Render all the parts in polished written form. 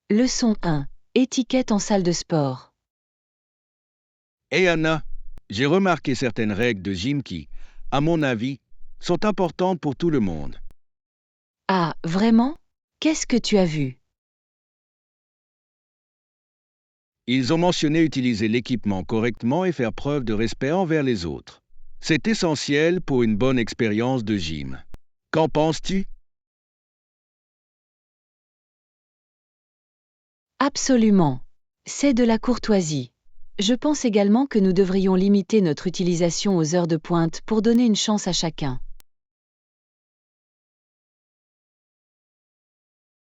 Leçon 1. Étiquette en salle de sport. Hey Anna, j'ai remarqué certaines règles de gym qui, à mon avis, sont importantes pour tout le monde. Ah, vraiment? Qu'est-ce que tu as vu? Ils ont mentionné utiliser l'équipement correctement et faire preuve de respect envers les autres. C'est essentiel pour une bonne expérience de gym. Qu'en penses-tu? Absolument. C'est de la courtoisie. Je pense également que nous devrions limiter notre utilisation aux heures de pointe pour donner une chance à chacun.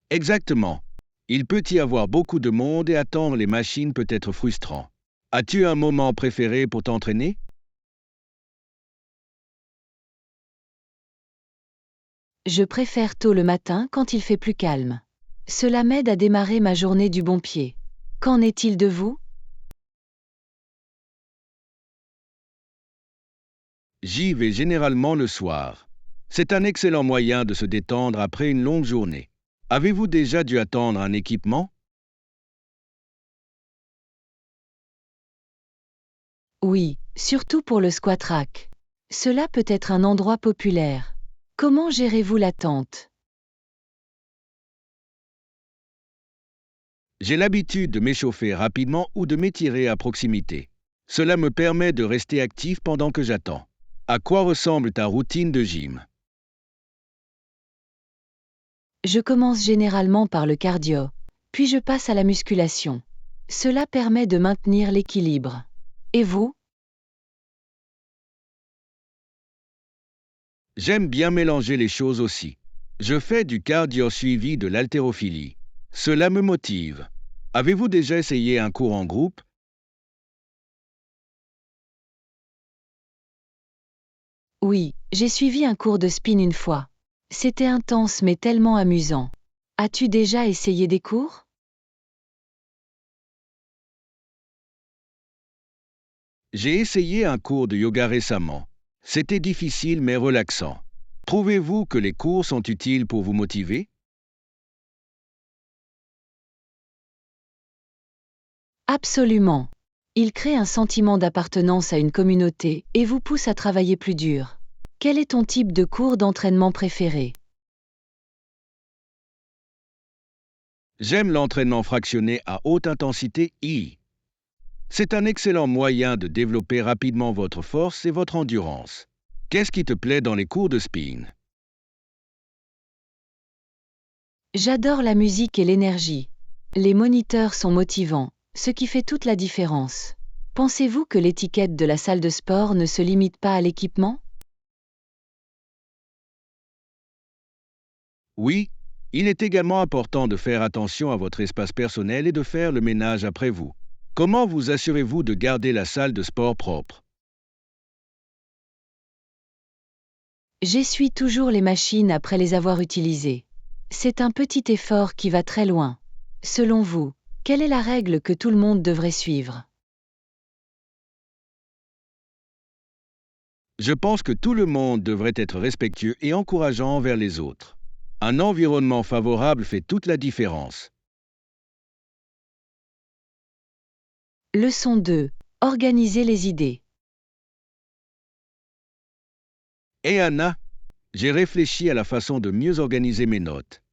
Exactement. Il peut y avoir beaucoup de monde et attendre les machines peut être frustrant. As-tu un moment préféré pour t'entraîner? Je préfère tôt le matin quand il fait plus calme. Cela m'aide à démarrer ma journée du bon pied. Qu'en est-il de vous? J'y vais généralement le soir. C'est un excellent moyen de se détendre après une longue journée. Avez-vous déjà dû attendre un équipement? Oui, surtout pour le squat rack. Cela peut être un endroit populaire. Comment gérez-vous l'attente? J'ai l'habitude de m'échauffer rapidement ou de m'étirer à proximité. Cela me permet de rester actif pendant que j'attends. À quoi ressemble ta routine de gym? Je commence généralement par le cardio, puis je passe à la musculation. Cela permet de maintenir l'équilibre. Et vous? J'aime bien mélanger les choses aussi. Je fais du cardio suivi de l'haltérophilie. Cela me motive. Avez-vous déjà essayé un cours en groupe? Oui, j'ai suivi un cours de spin une fois. C'était intense mais tellement amusant. As-tu déjà essayé des cours? J'ai essayé un cours de yoga récemment. C'était difficile mais relaxant. Trouvez-vous que les cours sont utiles pour vous motiver? Absolument. Il crée un sentiment d'appartenance à une communauté et vous pousse à travailler plus dur. Quel est ton type de cours d'entraînement préféré? J'aime l'entraînement fractionné à haute intensité I. C'est un excellent moyen de développer rapidement votre force et votre endurance. Qu'est-ce qui te plaît dans les cours de spin? J'adore la musique et l'énergie. Les moniteurs sont motivants, ce qui fait toute la différence. Pensez-vous que l'étiquette de la salle de sport ne se limite pas à l'équipement? Oui, il est également important de faire attention à votre espace personnel et de faire le ménage après vous. Comment vous assurez-vous de garder la salle de sport propre? J'essuie toujours les machines après les avoir utilisées. C'est un petit effort qui va très loin. Selon vous, quelle est la règle que tout le monde devrait suivre? Je pense que tout le monde devrait être respectueux et encourageant envers les autres. Un environnement favorable fait toute la différence. Leçon 2. Organiser les idées. Et Anna, j'ai réfléchi à la façon de mieux organiser mes notes.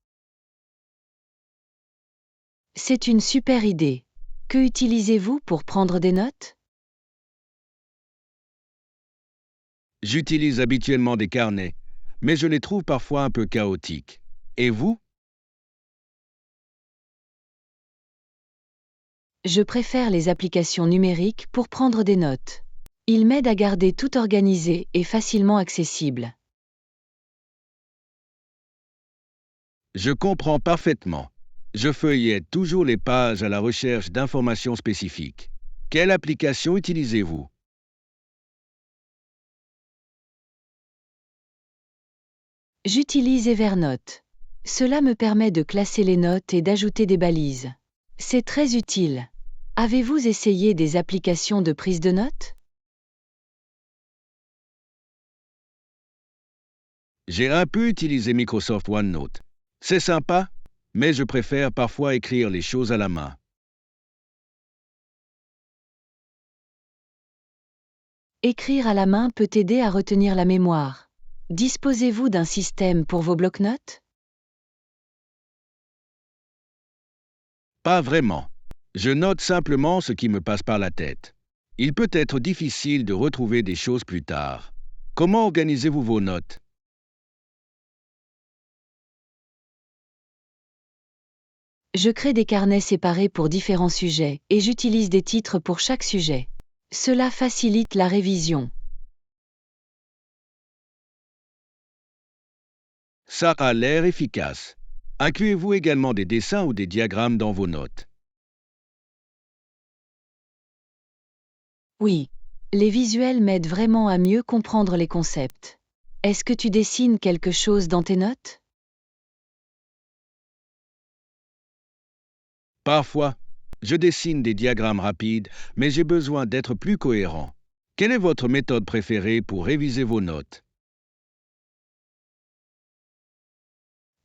C'est une super idée. Que utilisez-vous pour prendre des notes? J'utilise habituellement des carnets, mais je les trouve parfois un peu chaotiques. Et vous? Je préfère les applications numériques pour prendre des notes. Ils m'aident à garder tout organisé et facilement accessible. Je comprends parfaitement. Je feuillette toujours les pages à la recherche d'informations spécifiques. Quelle application utilisez-vous? J'utilise Evernote. Cela me permet de classer les notes et d'ajouter des balises. C'est très utile. Avez-vous essayé des applications de prise de notes? J'ai un peu utilisé Microsoft OneNote. C'est sympa, mais je préfère parfois écrire les choses à la main. Écrire à la main peut aider à retenir la mémoire. Disposez-vous d'un système pour vos bloc-notes? Pas vraiment. Je note simplement ce qui me passe par la tête. Il peut être difficile de retrouver des choses plus tard. Comment organisez-vous vos notes? Je crée des carnets séparés pour différents sujets et j'utilise des titres pour chaque sujet. Cela facilite la révision. Ça a l'air efficace. Incluez-vous également des dessins ou des diagrammes dans vos notes? Oui, les visuels m'aident vraiment à mieux comprendre les concepts. Est-ce que tu dessines quelque chose dans tes notes? Parfois, je dessine des diagrammes rapides, mais j'ai besoin d'être plus cohérent. Quelle est votre méthode préférée pour réviser vos notes?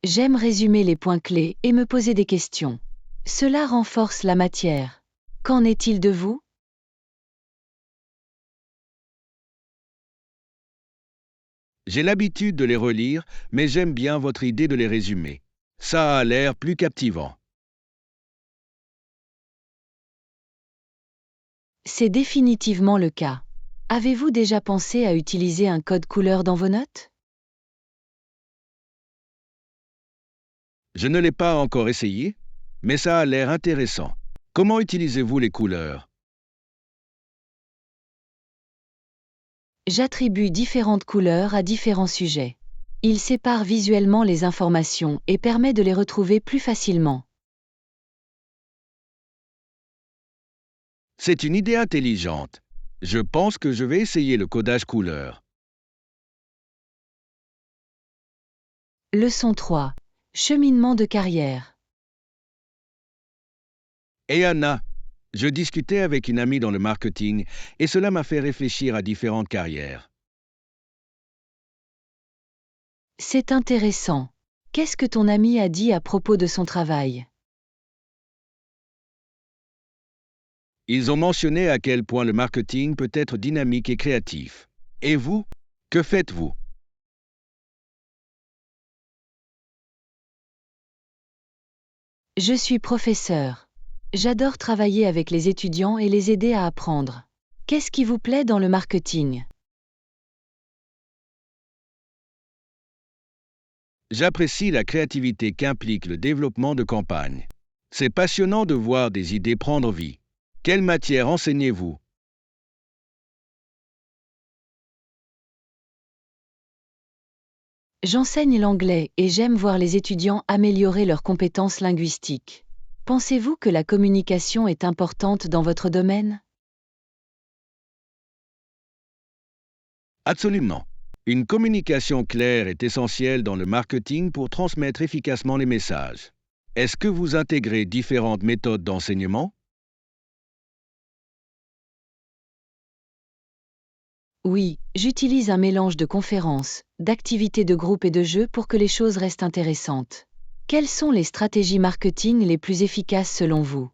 J'aime résumer les points clés et me poser des questions. Cela renforce la matière. Qu'en est-il de vous? J'ai l'habitude de les relire, mais j'aime bien votre idée de les résumer. Ça a l'air plus captivant. C'est définitivement le cas. Avez-vous déjà pensé à utiliser un code couleur dans vos notes? Je ne l'ai pas encore essayé, mais ça a l'air intéressant. Comment utilisez-vous les couleurs? J'attribue différentes couleurs à différents sujets. Il sépare visuellement les informations et permet de les retrouver plus facilement. C'est une idée intelligente. Je pense que je vais essayer le codage couleur. Leçon 3. Cheminement de carrière. Et Anna, je discutais avec une amie dans le marketing et cela m'a fait réfléchir à différentes carrières. C'est intéressant. Qu'est-ce que ton ami a dit à propos de son travail? Ils ont mentionné à quel point le marketing peut être dynamique et créatif. Et vous, que faites-vous? Je suis professeur. J'adore travailler avec les étudiants et les aider à apprendre. Qu'est-ce qui vous plaît dans le marketing? J'apprécie la créativité qu'implique le développement de campagnes. C'est passionnant de voir des idées prendre vie. Quelle matière enseignez-vous? J'enseigne l'anglais et j'aime voir les étudiants améliorer leurs compétences linguistiques. Pensez-vous que la communication est importante dans votre domaine? Absolument. Une communication claire est essentielle dans le marketing pour transmettre efficacement les messages. Est-ce que vous intégrez différentes méthodes d'enseignement? Oui, j'utilise un mélange de conférences, d'activités de groupe et de jeux pour que les choses restent intéressantes. Quelles sont les stratégies marketing les plus efficaces selon vous?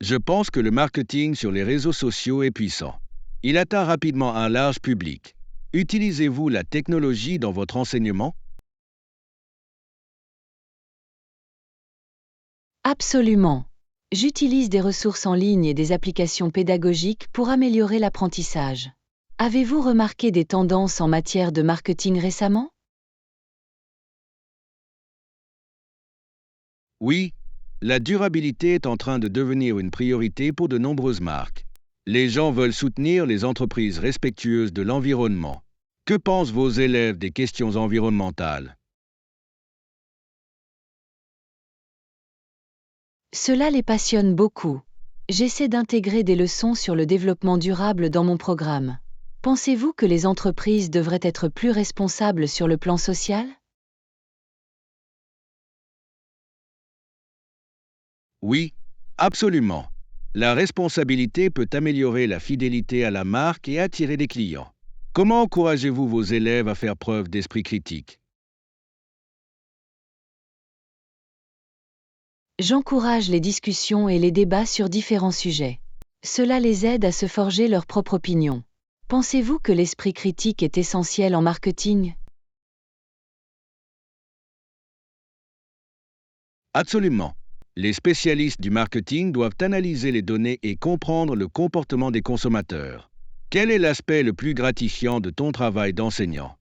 Je pense que le marketing sur les réseaux sociaux est puissant. Il atteint rapidement un large public. Utilisez-vous la technologie dans votre enseignement? Absolument. J'utilise des ressources en ligne et des applications pédagogiques pour améliorer l'apprentissage. Avez-vous remarqué des tendances en matière de marketing récemment? Oui, la durabilité est en train de devenir une priorité pour de nombreuses marques. Les gens veulent soutenir les entreprises respectueuses de l'environnement. Que pensent vos élèves des questions environnementales? Cela les passionne beaucoup. J'essaie d'intégrer des leçons sur le développement durable dans mon programme. Pensez-vous que les entreprises devraient être plus responsables sur le plan social? Oui, absolument. La responsabilité peut améliorer la fidélité à la marque et attirer des clients. Comment encouragez-vous vos élèves à faire preuve d'esprit critique? J'encourage les discussions et les débats sur différents sujets. Cela les aide à se forger leur propre opinion. Pensez-vous que l'esprit critique est essentiel en marketing? Absolument. Les spécialistes du marketing doivent analyser les données et comprendre le comportement des consommateurs. Quel est l'aspect le plus gratifiant de ton travail d'enseignant?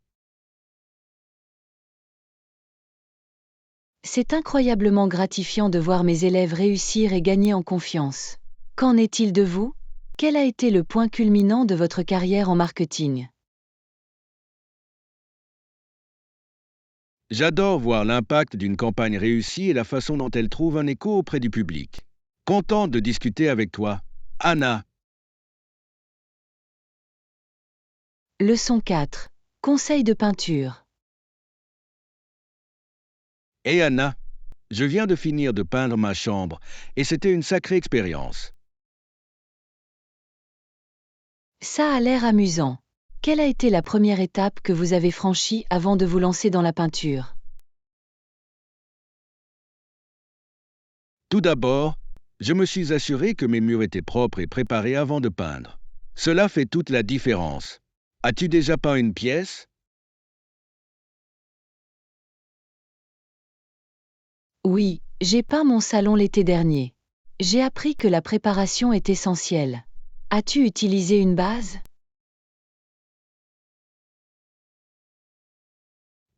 C'est incroyablement gratifiant de voir mes élèves réussir et gagner en confiance. Qu'en est-il de vous? Quel a été le point culminant de votre carrière en marketing? J'adore voir l'impact d'une campagne réussie et la façon dont elle trouve un écho auprès du public. Contente de discuter avec toi. Anna. Leçon 4. Conseil de peinture. Et Anna, je viens de finir de peindre ma chambre et c'était une sacrée expérience. Ça a l'air amusant. Quelle a été la première étape que vous avez franchie avant de vous lancer dans la peinture? Tout d'abord, je me suis assuré que mes murs étaient propres et préparés avant de peindre. Cela fait toute la différence. As-tu déjà peint une pièce? Oui, j'ai peint mon salon l'été dernier. J'ai appris que la préparation est essentielle. As-tu utilisé une base?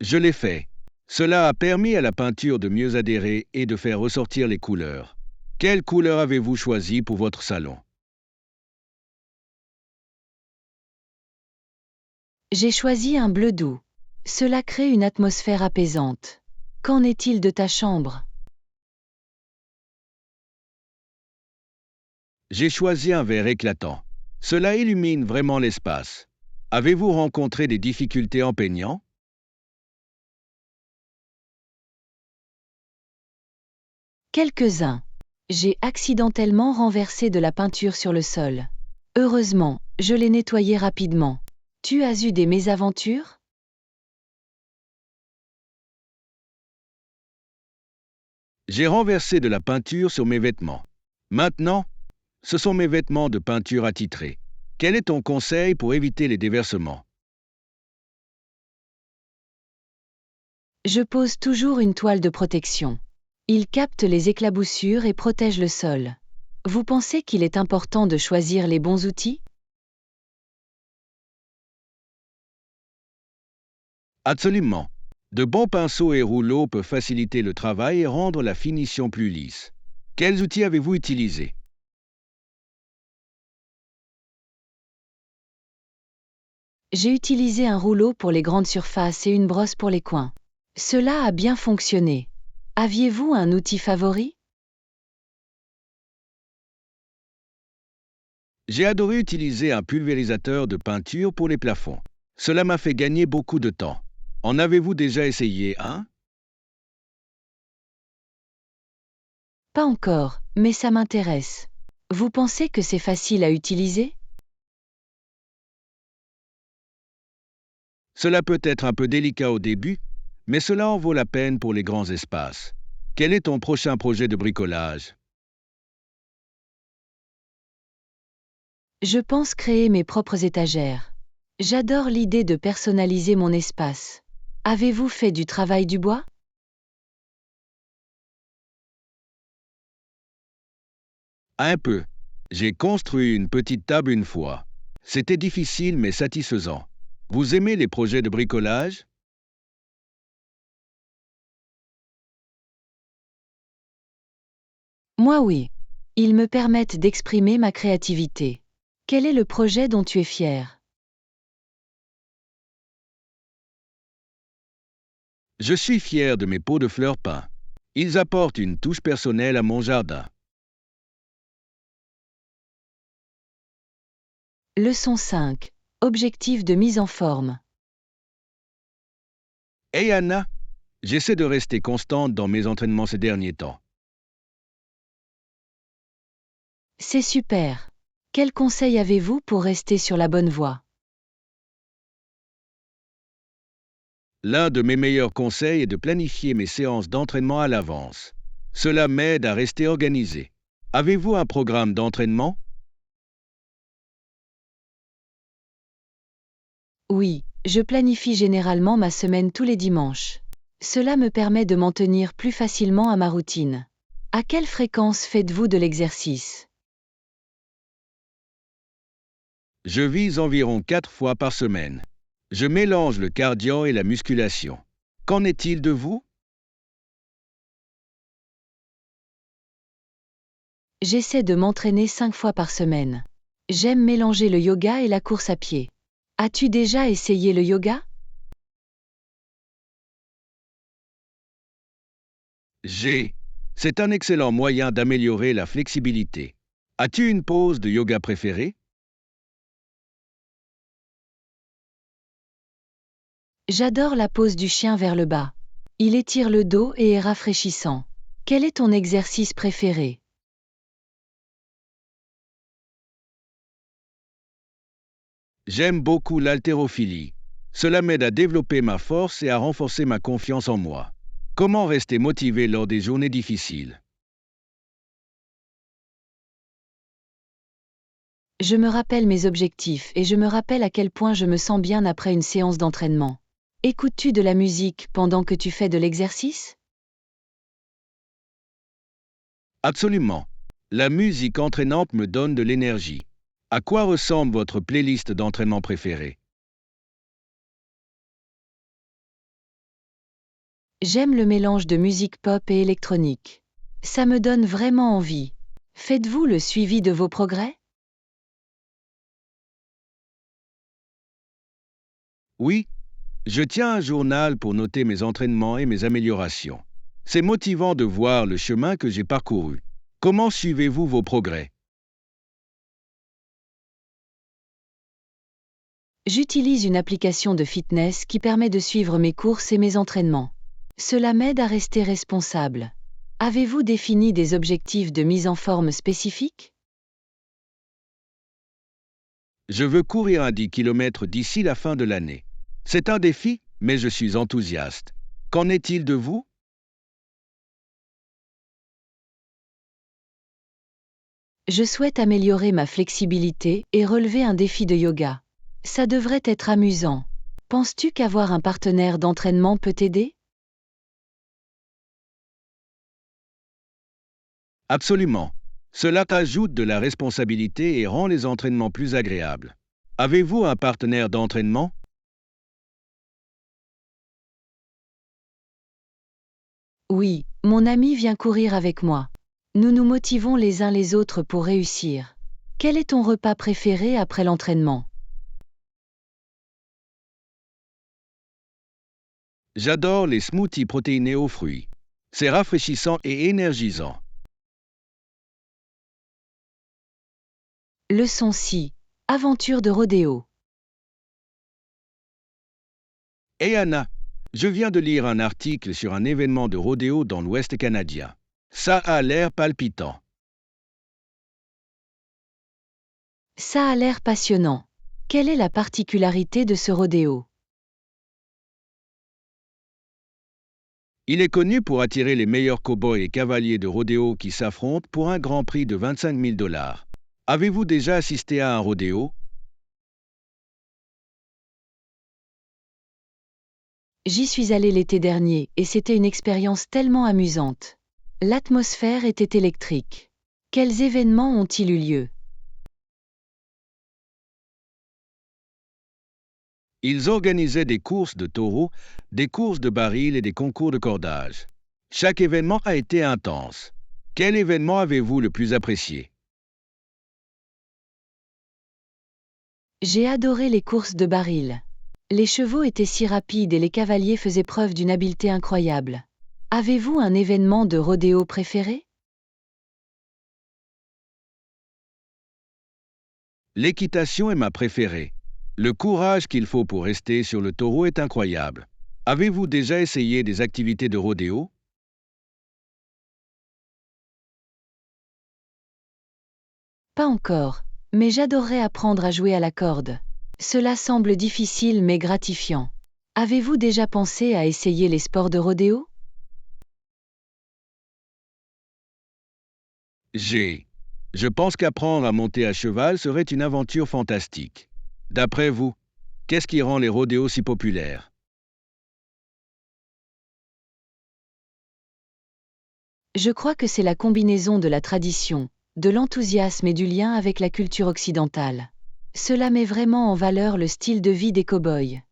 Je l'ai fait. Cela a permis à la peinture de mieux adhérer et de faire ressortir les couleurs. Quelle couleur avez-vous choisi pour votre salon? J'ai choisi un bleu doux. Cela crée une atmosphère apaisante. Qu'en est-il de ta chambre? J'ai choisi un vert éclatant. Cela illumine vraiment l'espace. Avez-vous rencontré des difficultés en peignant? Quelques-uns. J'ai accidentellement renversé de la peinture sur le sol. Heureusement, je l'ai nettoyé rapidement. Tu as eu des mésaventures? J'ai renversé de la peinture sur mes vêtements. Maintenant, ce sont mes vêtements de peinture attitrés. Quel est ton conseil pour éviter les déversements? Je pose toujours une toile de protection. Il capte les éclaboussures et protège le sol. Vous pensez qu'il est important de choisir les bons outils? Absolument. De bons pinceaux et rouleaux peuvent faciliter le travail et rendre la finition plus lisse. Quels outils avez-vous utilisés? J'ai utilisé un rouleau pour les grandes surfaces et une brosse pour les coins. Cela a bien fonctionné. Aviez-vous un outil favori? J'ai adoré utiliser un pulvérisateur de peinture pour les plafonds. Cela m'a fait gagner beaucoup de temps. En avez-vous déjà essayé un? Pas encore, mais ça m'intéresse. Vous pensez que c'est facile à utiliser? Cela peut être un peu délicat au début, mais cela en vaut la peine pour les grands espaces. Quel est ton prochain projet de bricolage? Je pense créer mes propres étagères. J'adore l'idée de personnaliser mon espace. Avez-vous fait du travail du bois? Un peu. J'ai construit une petite table une fois. C'était difficile mais satisfaisant. Vous aimez les projets de bricolage? Moi oui. Ils me permettent d'exprimer ma créativité. Quel est le projet dont tu es fier? Je suis fier de mes pots de fleurs peints. Ils apportent une touche personnelle à mon jardin. Leçon 5. Objectif de mise en forme. Hey Anna, j'essaie de rester constante dans mes entraînements ces derniers temps. C'est super. Quel conseil avez-vous pour rester sur la bonne voie? L'un de mes meilleurs conseils est de planifier mes séances d'entraînement à l'avance. Cela m'aide à rester organisé. Avez-vous un programme d'entraînement? Oui, je planifie généralement ma semaine tous les dimanches. Cela me permet de m'en tenir plus facilement à ma routine. À quelle fréquence faites-vous de l'exercice? Je vise environ 4 fois par semaine. Je mélange le cardio et la musculation. Qu'en est-il de vous? J'essaie de m'entraîner 5 fois par semaine. J'aime mélanger le yoga et la course à pied. As-tu déjà essayé le yoga? C'est un excellent moyen d'améliorer la flexibilité. As-tu une pose de yoga préférée? J'adore la pose du chien vers le bas. Il étire le dos et est rafraîchissant. Quel est ton exercice préféré? J'aime beaucoup l'haltérophilie. Cela m'aide à développer ma force et à renforcer ma confiance en moi. Comment rester motivé lors des journées difficiles? Je me rappelle mes objectifs et je me rappelle à quel point je me sens bien après une séance d'entraînement. Écoutes-tu de la musique pendant que tu fais de l'exercice? Absolument. La musique entraînante me donne de l'énergie. À quoi ressemble votre playlist d'entraînement préférée? J'aime le mélange de musique pop et électronique. Ça me donne vraiment envie. Faites-vous le suivi de vos progrès? Oui, je tiens un journal pour noter mes entraînements et mes améliorations. C'est motivant de voir le chemin que j'ai parcouru. Comment suivez-vous vos progrès? J'utilise une application de fitness qui permet de suivre mes courses et mes entraînements. Cela m'aide à rester responsable. Avez-vous défini des objectifs de mise en forme spécifiques? Je veux courir un 10 km d'ici la fin de l'année. C'est un défi, mais je suis enthousiaste. Qu'en est-il de vous? Je souhaite améliorer ma flexibilité et relever un défi de yoga. Ça devrait être amusant. Penses-tu qu'avoir un partenaire d'entraînement peut t'aider? Absolument. Cela ajoute de la responsabilité et rend les entraînements plus agréables. Avez-vous un partenaire d'entraînement? Oui, mon ami vient courir avec moi. Nous nous motivons les uns les autres pour réussir. Quel est ton repas préféré après l'entraînement? J'adore les smoothies protéinés aux fruits. C'est rafraîchissant et énergisant. Leçon 6. Aventure de rodéo. Et Anna, je viens de lire un article sur un événement de rodéo dans l'Ouest canadien. Ça a l'air palpitant. Ça a l'air passionnant. Quelle est la particularité de ce rodéo? Il est connu pour attirer les meilleurs cow-boys et cavaliers de rodéo qui s'affrontent pour un grand prix de 25 000 $. Avez-vous déjà assisté à un rodéo? J'y suis allée l'été dernier et c'était une expérience tellement amusante. L'atmosphère était électrique. Quels événements ont-ils eu lieu? Ils organisaient des courses de taureaux, des courses de barils et des concours de cordage. Chaque événement a été intense. Quel événement avez-vous le plus apprécié? J'ai adoré les courses de barils. Les chevaux étaient si rapides et les cavaliers faisaient preuve d'une habileté incroyable. Avez-vous un événement de rodéo préféré? L'équitation est ma préférée. Le courage qu'il faut pour rester sur le taureau est incroyable. Avez-vous déjà essayé des activités de rodéo? Pas encore, mais j'adorerais apprendre à jouer à la corde. Cela semble difficile mais gratifiant. Avez-vous déjà pensé à essayer les sports de rodéo? Je pense qu'apprendre à monter à cheval serait une aventure fantastique. D'après vous, qu'est-ce qui rend les rodéos si populaires? Je crois que c'est la combinaison de la tradition, de l'enthousiasme et du lien avec la culture occidentale. Cela met vraiment en valeur le style de vie des cow-boys.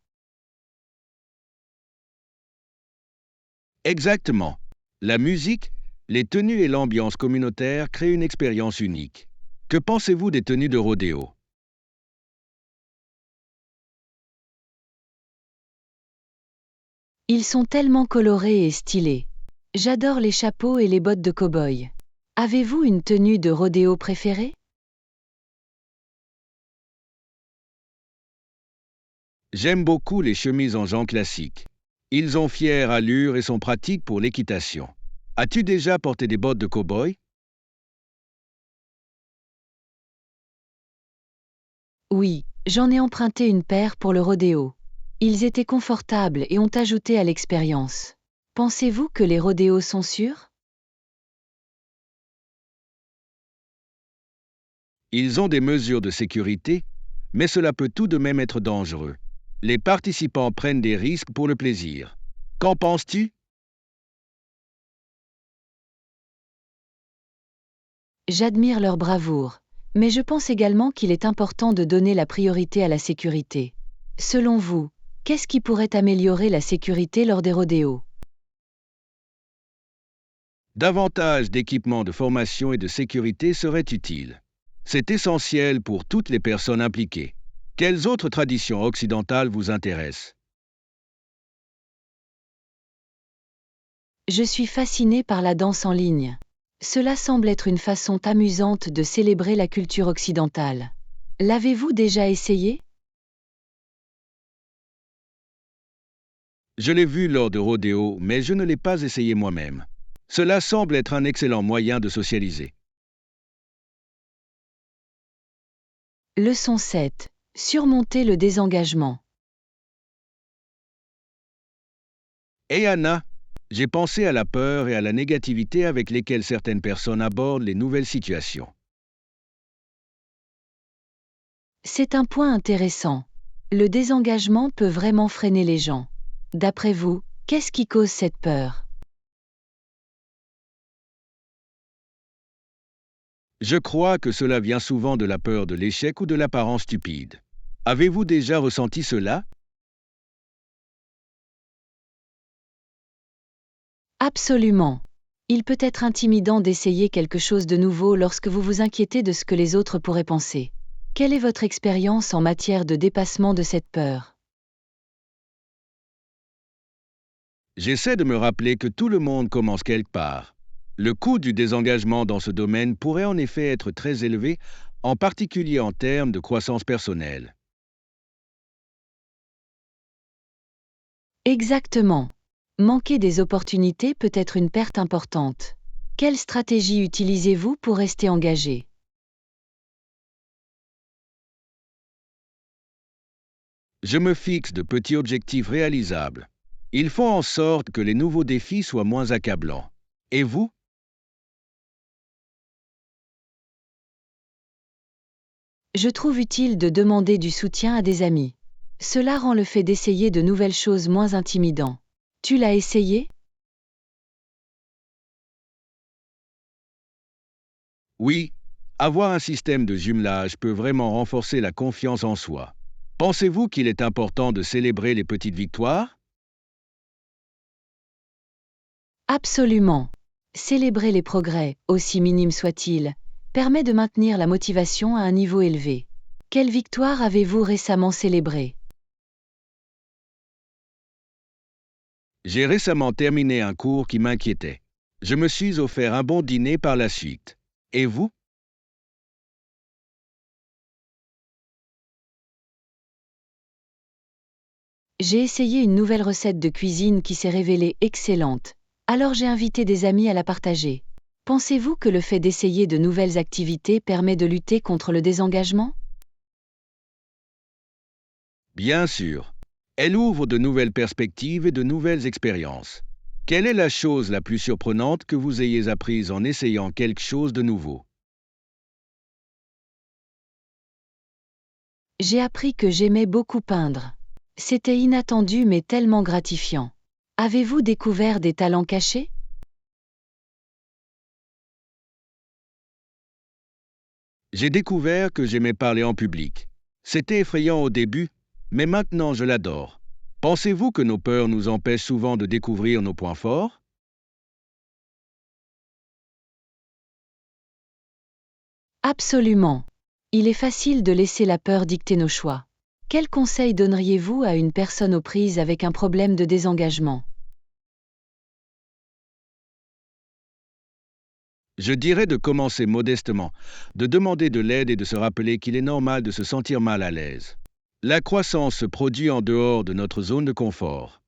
Exactement. La musique, les tenues et l'ambiance communautaire créent une expérience unique. Que pensez-vous des tenues de rodéo? Ils sont tellement colorés et stylés. J'adore les chapeaux et les bottes de cow-boy. Avez-vous une tenue de rodéo préférée? J'aime beaucoup les chemises en jean classiques. Ils ont fière allure et sont pratiques pour l'équitation. As-tu déjà porté des bottes de cow-boy? Oui, j'en ai emprunté une paire pour le rodéo. Ils étaient confortables et ont ajouté à l'expérience. Pensez-vous que les rodéos sont sûrs? Ils ont des mesures de sécurité, mais cela peut tout de même être dangereux. Les participants prennent des risques pour le plaisir. Qu'en penses-tu? J'admire leur bravoure, mais je pense également qu'il est important de donner la priorité à la sécurité. Selon vous, qu'est-ce qui pourrait améliorer la sécurité lors des rodéos? Davantage d'équipements de formation et de sécurité seraient utiles. C'est essentiel pour toutes les personnes impliquées. Quelles autres traditions occidentales vous intéressent? Je suis fascinée par la danse en ligne. Cela semble être une façon amusante de célébrer la culture occidentale. L'avez-vous déjà essayé? Je l'ai vu lors de rodéos, mais je ne l'ai pas essayé moi-même. Cela semble être un excellent moyen de socialiser. Leçon 7. Surmonter le désengagement. Et Anna, j'ai pensé à la peur et à la négativité avec lesquelles certaines personnes abordent les nouvelles situations. C'est un point intéressant. Le désengagement peut vraiment freiner les gens. D'après vous, qu'est-ce qui cause cette peur? Je crois que cela vient souvent de la peur de l'échec ou de l'apparence stupide. Avez-vous déjà ressenti cela? Absolument. Il peut être intimidant d'essayer quelque chose de nouveau lorsque vous vous inquiétez de ce que les autres pourraient penser. Quelle est votre expérience en matière de dépassement de cette peur? J'essaie de me rappeler que tout le monde commence quelque part. Le coût du désengagement dans ce domaine pourrait en effet être très élevé, en particulier en termes de croissance personnelle. Exactement. Manquer des opportunités peut être une perte importante. Quelle stratégie utilisez-vous pour rester engagé? Je me fixe de petits objectifs réalisables. Ils font en sorte que les nouveaux défis soient moins accablants. Et vous? Je trouve utile de demander du soutien à des amis. Cela rend le fait d'essayer de nouvelles choses moins intimidant. Tu l'as essayé? Oui, avoir un système de jumelage peut vraiment renforcer la confiance en soi. Pensez-vous qu'il est important de célébrer les petites victoires? Absolument. Célébrer les progrès, aussi minimes soient-ils, permet de maintenir la motivation à un niveau élevé. Quelle victoire avez-vous récemment célébrée? J'ai récemment terminé un cours qui m'inquiétait. Je me suis offert un bon dîner par la suite. Et vous? J'ai essayé une nouvelle recette de cuisine qui s'est révélée excellente. Alors j'ai invité des amis à la partager. Pensez-vous que le fait d'essayer de nouvelles activités permet de lutter contre le désengagement? Bien sûr. Elle ouvre de nouvelles perspectives et de nouvelles expériences. Quelle est la chose la plus surprenante que vous ayez apprise en essayant quelque chose de nouveau? J'ai appris que j'aimais beaucoup peindre. C'était inattendu mais tellement gratifiant. Avez-vous découvert des talents cachés? J'ai découvert que j'aimais parler en public. C'était effrayant au début, mais maintenant je l'adore. Pensez-vous que nos peurs nous empêchent souvent de découvrir nos points forts? Absolument. Il est facile de laisser la peur dicter nos choix. Quel conseil donneriez-vous à une personne aux prises avec un problème de désengagement? Je dirais de commencer modestement, de demander de l'aide et de se rappeler qu'il est normal de se sentir mal à l'aise. La croissance se produit en dehors de notre zone de confort.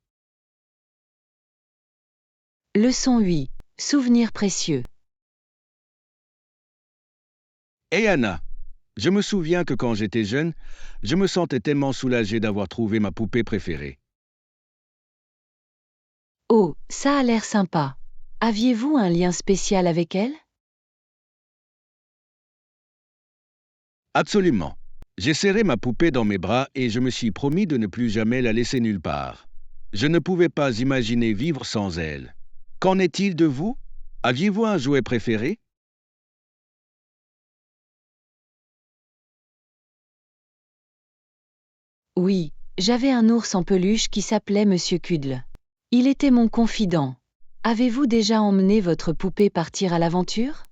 Leçon 8. Souvenirs précieux. Et Anna, je me souviens que quand j'étais jeune, je me sentais tellement soulagé d'avoir trouvé ma poupée préférée. Oh, ça a l'air sympa. Aviez-vous un lien spécial avec elle? Absolument. J'ai serré ma poupée dans mes bras et je me suis promis de ne plus jamais la laisser nulle part. Je ne pouvais pas imaginer vivre sans elle. Qu'en est-il de vous? Aviez-vous un jouet préféré? Oui, j'avais un ours en peluche qui s'appelait Monsieur Kudle. Il était mon confident. Avez-vous déjà emmené votre poupée partir à l'aventure?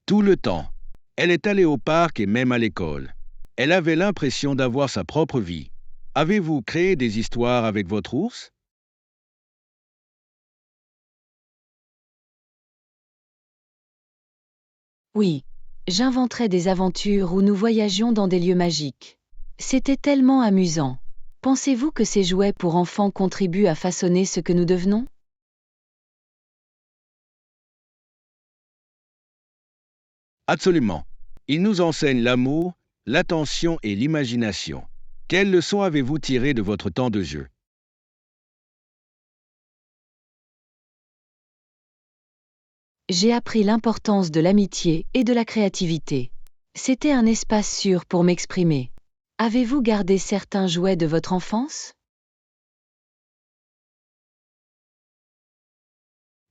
Tout le temps. Elle est allée au parc et même à l'école. Elle avait l'impression d'avoir sa propre vie. Avez-vous créé des histoires avec votre ours? Oui, j'inventerais des aventures où nous voyagions dans des lieux magiques. C'était tellement amusant. Pensez-vous que ces jouets pour enfants contribuent à façonner ce que nous devenons? Absolument. Ils nous enseignent l'amour, l'attention et l'imagination. Quelles leçons avez-vous tirées de votre temps de jeu? J'ai appris l'importance de l'amitié et de la créativité. C'était un espace sûr pour m'exprimer. Avez-vous gardé certains jouets de votre enfance?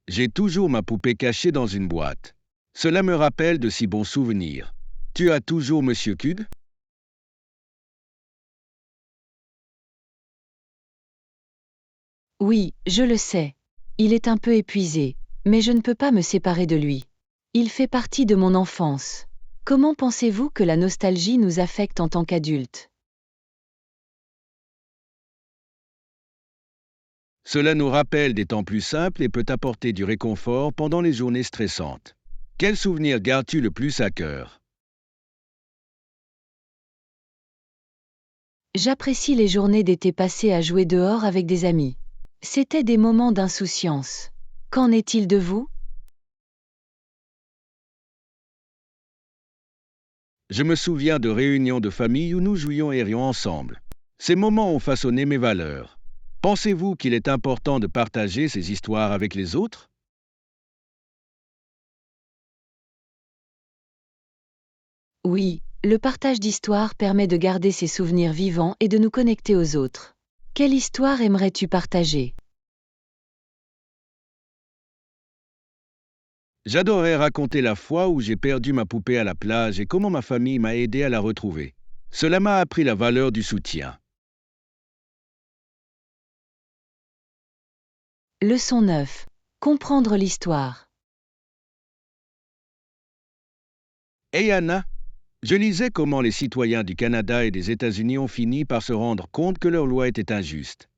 J'ai toujours ma poupée cachée dans une boîte. Cela me rappelle de si bons souvenirs. Tu as toujours Monsieur Cube? Oui, je le sais. Il est un peu épuisé, mais je ne peux pas me séparer de lui. Il fait partie de mon enfance. Comment pensez-vous que la nostalgie nous affecte en tant qu'adultes? Cela nous rappelle des temps plus simples et peut apporter du réconfort pendant les journées stressantes. Quel souvenir gardes-tu le plus à cœur? J'apprécie les journées d'été passées à jouer dehors avec des amis. C'étaient des moments d'insouciance. Qu'en est-il de vous? Je me souviens de réunions de famille où nous jouions et rions ensemble. Ces moments ont façonné mes valeurs. Pensez-vous qu'il est important de partager ces histoires avec les autres? Oui, le partage d'histoires permet de garder ses souvenirs vivants et de nous connecter aux autres. Quelle histoire aimerais-tu partager? J'adorais raconter la fois où j'ai perdu ma poupée à la plage et comment ma famille m'a aidé à la retrouver. Cela m'a appris la valeur du soutien. Leçon 9. Comprendre l'histoire. Et Anna, je lisais comment les citoyens du Canada et des États-Unis ont fini par se rendre compte que leur loi était injuste.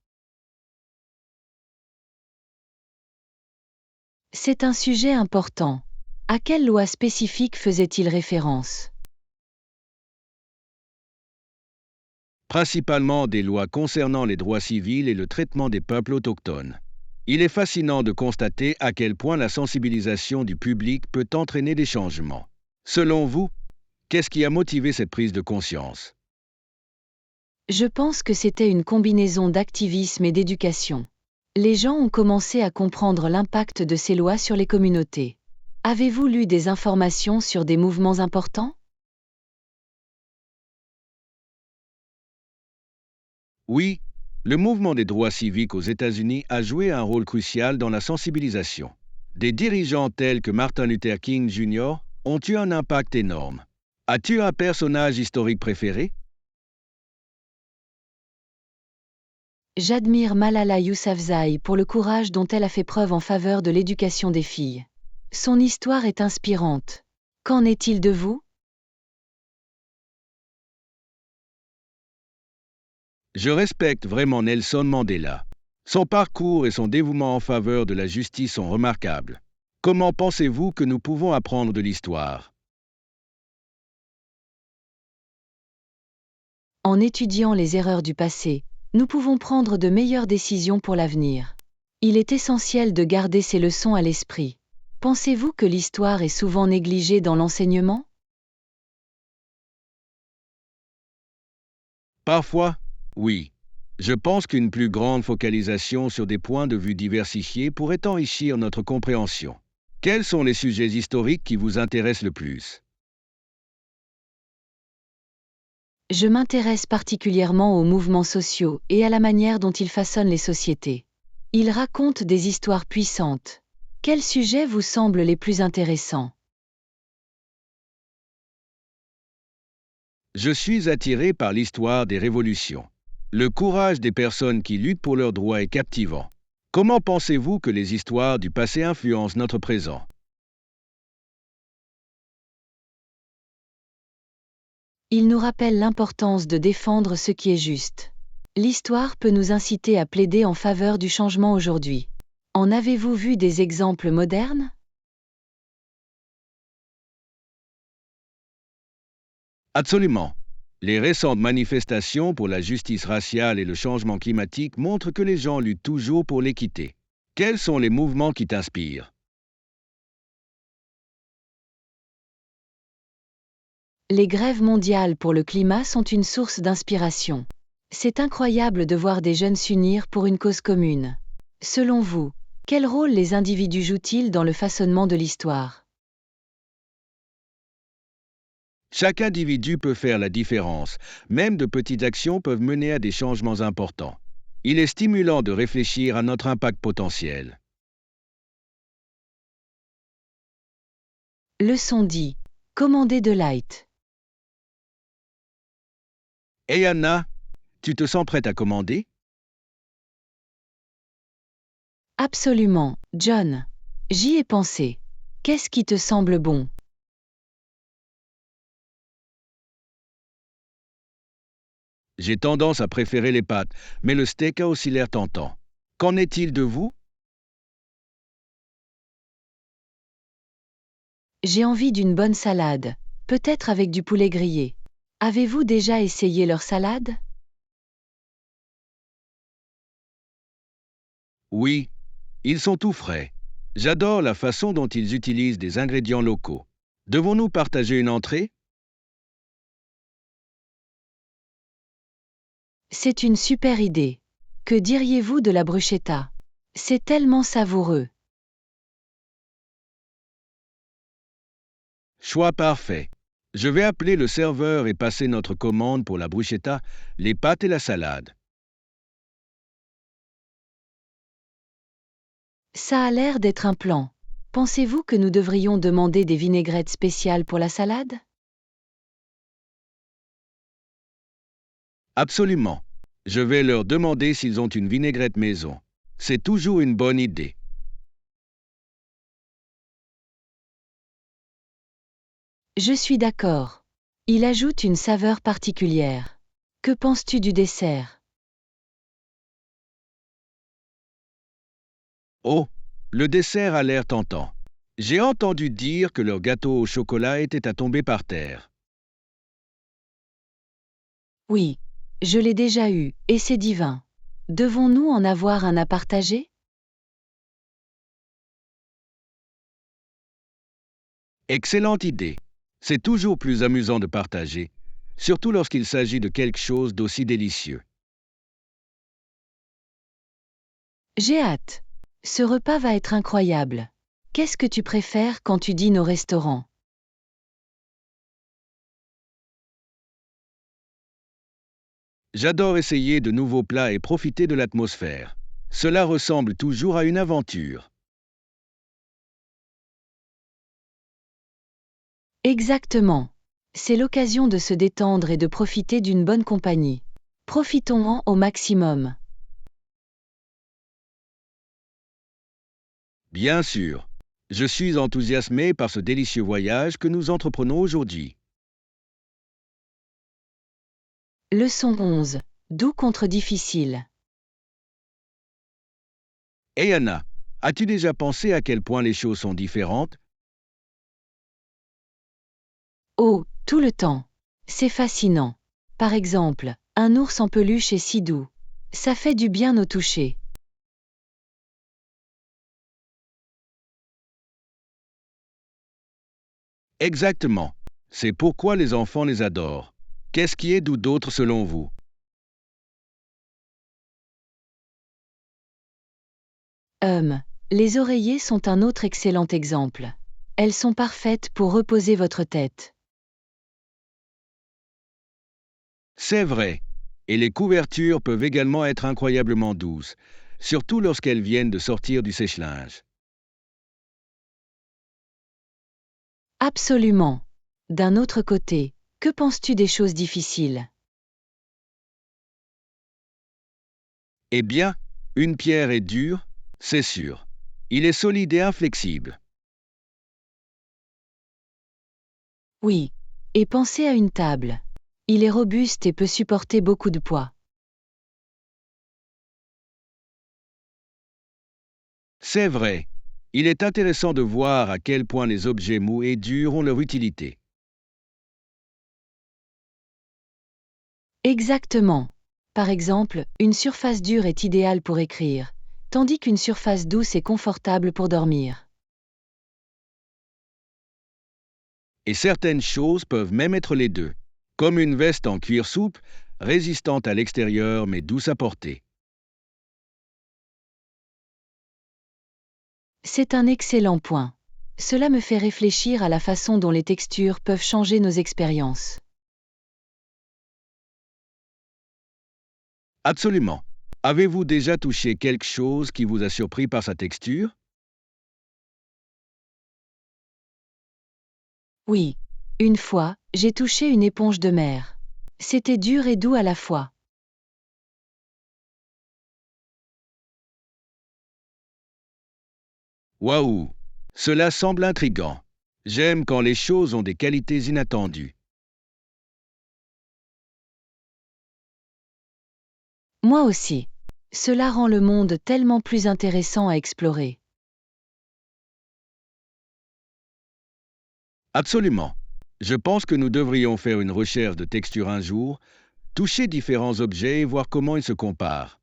C'est un sujet important. À quelle loi spécifique faisait-il référence? Principalement des lois concernant les droits civils et le traitement des peuples autochtones. Il est fascinant de constater à quel point la sensibilisation du public peut entraîner des changements. Selon vous, qu'est-ce qui a motivé cette prise de conscience? Je pense que c'était une combinaison d'activisme et d'éducation. Les gens ont commencé à comprendre l'impact de ces lois sur les communautés. Avez-vous lu des informations sur des mouvements importants? Oui, le mouvement des droits civiques aux États-Unis a joué un rôle crucial dans la sensibilisation. Des dirigeants tels que Martin Luther King Jr. ont eu un impact énorme. As-tu un personnage historique préféré? J'admire Malala Yousafzai pour le courage dont elle a fait preuve en faveur de l'éducation des filles. Son histoire est inspirante. Qu'en est-il de vous? Je respecte vraiment Nelson Mandela. Son parcours et son dévouement en faveur de la justice sont remarquables. Comment pensez-vous que nous pouvons apprendre de l'histoire? En étudiant les erreurs du passé, nous pouvons prendre de meilleures décisions pour l'avenir. Il est essentiel de garder ces leçons à l'esprit. Pensez-vous que l'histoire est souvent négligée dans l'enseignement? Parfois, oui. Je pense qu'une plus grande focalisation sur des points de vue diversifiés pourrait enrichir notre compréhension. Quels sont les sujets historiques qui vous intéressent le plus? Je m'intéresse particulièrement aux mouvements sociaux et à la manière dont ils façonnent les sociétés. Ils racontent des histoires puissantes. Quels sujets vous semblent les plus intéressants? Je suis attiré par l'histoire des révolutions. Le courage des personnes qui luttent pour leurs droits est captivant. Comment pensez-vous que les histoires du passé influencent notre présent? Ils nous rappellent l'importance de défendre ce qui est juste. L'histoire peut nous inciter à plaider en faveur du changement aujourd'hui. En avez-vous vu des exemples modernes? Absolument. Les récentes manifestations pour la justice raciale et le changement climatique montrent que les gens luttent toujours pour l'équité. Quels sont les mouvements qui t'inspirent? Les grèves mondiales pour le climat sont une source d'inspiration. C'est incroyable de voir des jeunes s'unir pour une cause commune. Selon vous, quel rôle les individus jouent-ils dans le façonnement de l'histoire? Chaque individu peut faire la différence. Même de petites actions peuvent mener à des changements importants. Il est stimulant de réfléchir à notre impact potentiel. Leçon 10. Commander de light. Hey Anna, tu te sens prête à commander? Absolument, John. J'y ai pensé. Qu'est-ce qui te semble bon? J'ai tendance à préférer les pâtes, mais le steak a aussi l'air tentant. Qu'en est-il de vous? J'ai envie d'une bonne salade, peut-être avec du poulet grillé. Avez-vous déjà essayé leur salade? Oui, ils sont tout frais. J'adore la façon dont ils utilisent des ingrédients locaux. Devons-nous partager une entrée? C'est une super idée. Que diriez-vous de la bruschetta? C'est tellement savoureux. Choix parfait. Je vais appeler le serveur et passer notre commande pour la bruschetta, les pâtes et la salade. Ça a l'air d'être un plan. Pensez-vous que nous devrions demander des vinaigrettes spéciales pour la salade? Absolument. Je vais leur demander s'ils ont une vinaigrette maison. C'est toujours une bonne idée. Je suis d'accord. Il ajoute une saveur particulière. Que penses-tu du dessert? Oh, le dessert a l'air tentant. J'ai entendu dire que leur gâteau au chocolat était à tomber par terre. Oui, je l'ai déjà eu, et c'est divin. Devons-nous en avoir un à partager? Excellente idée. C'est toujours plus amusant de partager. surtout lorsqu'il s'agit de quelque chose d'aussi délicieux. J'ai hâte. Ce repas va être incroyable. Qu'est-ce que tu préfères quand tu dînes au restaurant? J'adore essayer de nouveaux plats et profiter de l'atmosphère. Cela ressemble toujours à une aventure. Exactement. C'est l'occasion de se détendre et de profiter d'une bonne compagnie. Profitons-en au maximum. Bien sûr, je suis enthousiasmé par ce délicieux voyage que nous entreprenons aujourd'hui. Leçon 11. Doux contre difficile. Et Anna, as-tu déjà pensé à quel point les choses sont différentes? Oh, tout le temps. C'est fascinant. Par exemple, un ours en peluche est si doux. Ça fait du bien au toucher. Exactement. C'est pourquoi les enfants les adorent. Qu'est-ce qui est doux d'autre selon vous? Les oreillers sont un autre excellent exemple. Elles sont parfaites pour reposer votre tête. C'est vrai. Et les couvertures peuvent également être incroyablement douces, surtout lorsqu'elles viennent de sortir du sèche-linge. Absolument. D'un autre côté, que penses-tu des choses difficiles? Eh bien, une pierre est dure, c'est sûr. Il est solide et inflexible. Oui. Et pensez à une table. Il est robuste et peut supporter beaucoup de poids. C'est vrai. Il est intéressant de voir à quel point les objets mous et durs ont leur utilité. Exactement. Par exemple, une surface dure est idéale pour écrire, tandis qu'une surface douce est confortable pour dormir. Et certaines choses peuvent même être les deux, comme une veste en cuir souple, résistante à l'extérieur mais douce à porter. C'est un excellent point. Cela me fait réfléchir à la façon dont les textures peuvent changer nos expériences. Absolument. Avez-vous déjà touché quelque chose qui vous a surpris par sa texture? Oui. Une fois, j'ai touché une éponge de mer. C'était dur et doux à la fois. Waouh! Cela semble intriguant. J'aime quand les choses ont des qualités inattendues. Moi aussi. Cela rend le monde tellement plus intéressant à explorer. Absolument. Je pense que nous devrions faire une recherche de texture un jour, toucher différents objets et voir comment ils se comparent.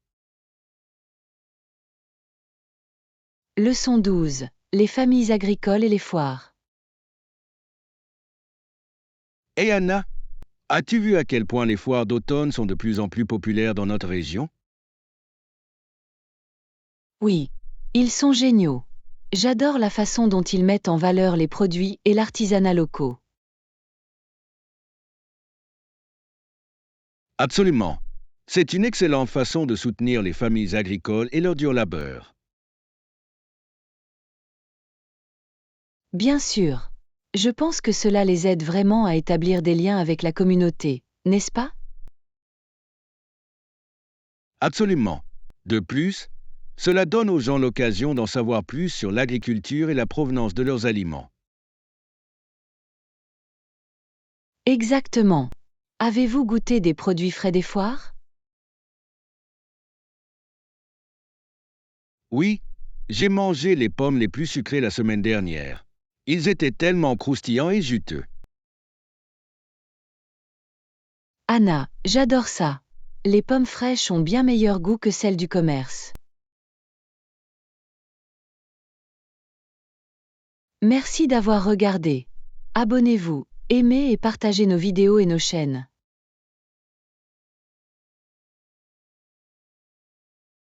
Leçon 12. Les familles agricoles et les foires. Et Anna, as-tu vu à quel point les foires d'automne sont de plus en plus populaires dans notre région? Oui. Ils sont géniaux. J'adore la façon dont ils mettent en valeur les produits et l'artisanat locaux. Absolument. C'est une excellente façon de soutenir les familles agricoles et leur dur labeur. Bien sûr. Je pense que cela les aide vraiment à établir des liens avec la communauté, n'est-ce pas? Absolument. De plus, cela donne aux gens l'occasion d'en savoir plus sur l'agriculture et la provenance de leurs aliments. Exactement. Avez-vous goûté des produits frais des foires? Oui, j'ai mangé les pommes les plus sucrées la semaine dernière. Ils étaient tellement croustillants et juteux. Anna, j'adore ça. Les pommes fraîches ont bien meilleur goût que celles du commerce. Merci d'avoir regardé. Abonnez-vous, aimez et partagez nos vidéos et nos chaînes.